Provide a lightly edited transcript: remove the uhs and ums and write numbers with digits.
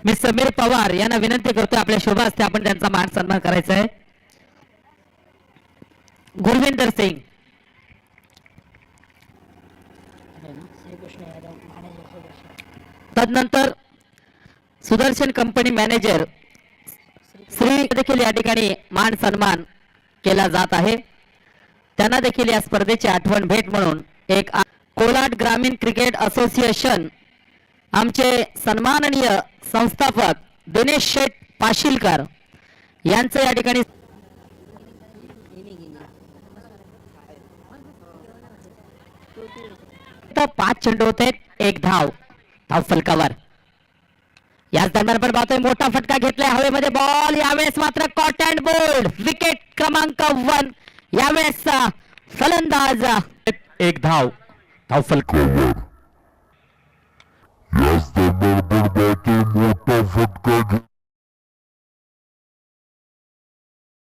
मी समीर पवार यांना विनंती करतोय आपल्या शोभा हस्ते आपण त्यांचा मान सन्मान करायचा आहे. गुरविंदर सिंग, तदनंतर सुदर्शन कंपनी मॅनेजर श्री देखील या ठिकाणी मान सन्मान केला जात आहे. त्यांना देखील या स्पर्धेची आठवण भेट म्हणून एक कोलाड ग्रामीण क्रिकेट असोसिएशन आमचे सन्माननीय संस्थापक दिनेश शेठ पाशीलकर यांचं या ठिकाणी 5 चेंडू होते, 1 धाव फलकावर. याच दरम्यान पण पाहतोय मोठा फटका घेतलाय हवेमध्ये बॉल. यावेळेस मात्र कॉट अँड बोल्ड विकेट क्रमांक 1. यावेळेस फलंदाज 1 धाव फलकावर. याच